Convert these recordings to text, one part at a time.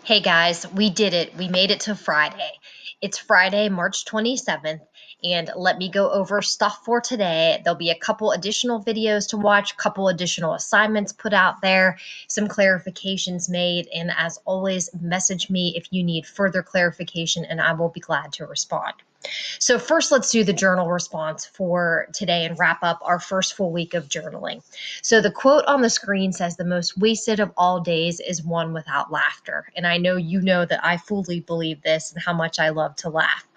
Hey guys, we did it. We made it to Friday. It's Friday, March 27th, and let me go over stuff for today. There'll be a couple additional videos to watch, couple additional assignments put out there, some clarifications made, and as always, message me if you need further clarification, and I will be glad to respond. So, first, let's do the journal response for today and wrap up our first full week of journaling. So, the quote on the screen says, "The most wasted of all days is one without laughter." And I know you know that I fully believe this and how much I love to laugh.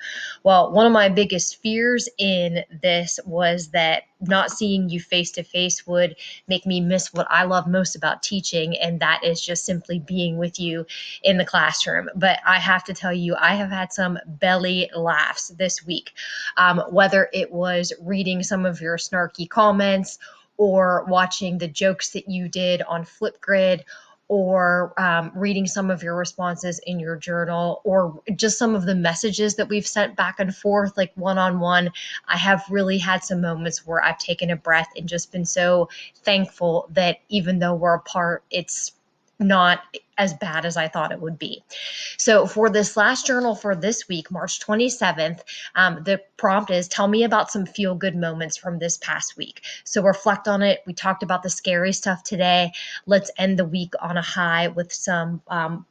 Well, one of my biggest fears in this was that not seeing you face to face would make me miss what I love most about teaching, and that is just simply being with you in the classroom. But I have to tell you, I have had some belly laughs this week, whether it was reading some of your snarky comments or watching the jokes that you did on Flipgrid or reading some of your responses in your journal, or just some of the messages that we've sent back and forth, like one on one. I have really had some moments where I've taken a breath and just been so thankful that even though we're apart, it's not as bad as I thought it would be. So for this last journal for this week, March 27th, the prompt is, tell me about some feel good moments from this past week. So reflect on it. We talked about the scary stuff today. Let's end the week on a high with some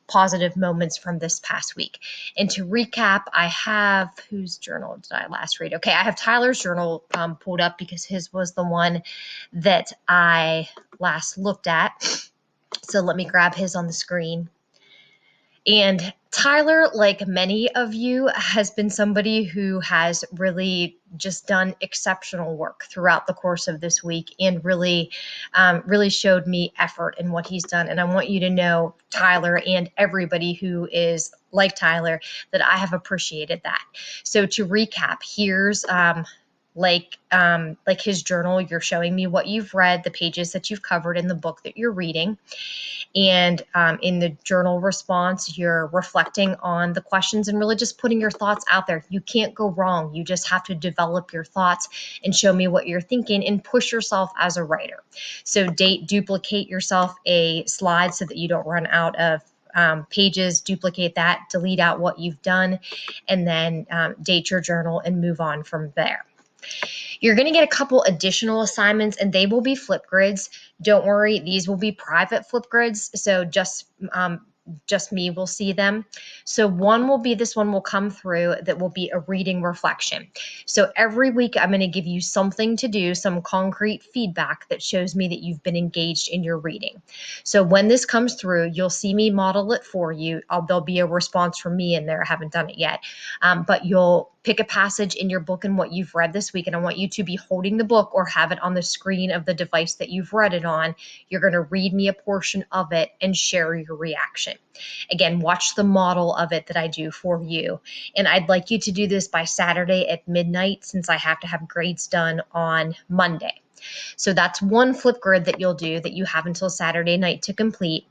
positive moments from this past week. And to recap, I have, whose journal did I last read? Okay, I have Tyler's journal pulled up because his was the one that I last looked at. So let me grab his on the screen. And Tyler, like many of you, has been somebody who has really just done exceptional work throughout the course of this week and really showed me effort in what he's done. And I want you to know, Tyler, and everybody who is like Tyler, that I have appreciated that. So to recap, here's like his journal. You're showing me what you've read, the pages that you've covered in the book that you're reading. And in the journal response, you're reflecting on the questions and really just putting your thoughts out there. You can't go wrong. You just have to develop your thoughts and show me what you're thinking and push yourself as a writer. So duplicate yourself a slide so that you don't run out of pages, duplicate that, delete out what you've done, and then date your journal and move on from there. You're going to get a couple additional assignments, and they will be Flipgrids. Don't worry, these will be private Flipgrids, so just me will see them. So this one will come through that will be a reading reflection. So every week I'm going to give you something to do, some concrete feedback that shows me that you've been engaged in your reading. So when this comes through, you'll see me model it for you. There'll be a response from me in there. I haven't done it yet, but you'll pick a passage in your book and what you've read this week, and I want you to be holding the book or have it on the screen of the device that you've read it on. You're going to read me a portion of it and share your reaction. Again, watch the model of it that I do for you. And I'd like you to do this by Saturday at midnight, since I have to have grades done on Monday. So that's one Flipgrid that you'll do that you have until Saturday night to complete.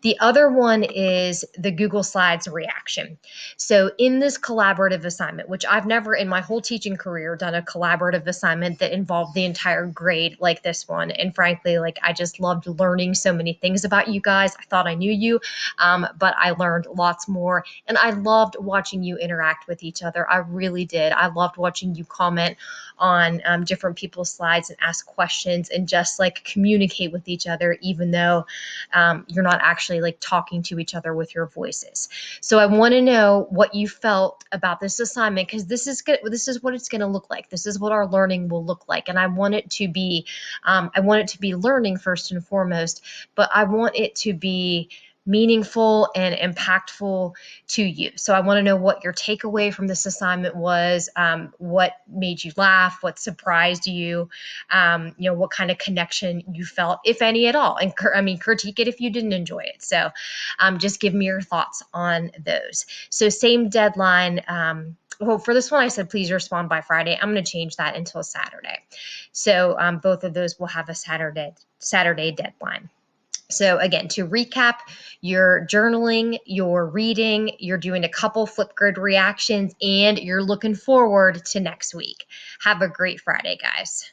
The other one is the Google Slides reaction. So in this collaborative assignment, which I've never in my whole teaching career done a collaborative assignment that involved the entire grade like this one. And frankly, like, I just loved learning so many things about you guys. I thought I knew you, but I learned lots more. And I loved watching you interact with each other. I really did. I loved watching you comment on different people's slides and ask questions and just like communicate with each other, even though you're not actually like talking to each other with your voices. So I want to know what you felt about this assignment, because this is good. This is what it's going to look like. This is what our learning will look like. And I want it to be learning first and foremost, but I want it to be meaningful and impactful to you. So I want to know what your takeaway from this assignment was, what made you laugh, what surprised you, what kind of connection you felt, if any at all. And critique it if you didn't enjoy it. So just give me your thoughts on those. So same deadline. Well, for this one, I said, please respond by Friday. I'm going to change that until Saturday. So both of those will have a Saturday deadline. So again, to recap, you're journaling, you're reading, you're doing a couple Flipgrid reactions, and you're looking forward to next week. Have a great Friday, guys.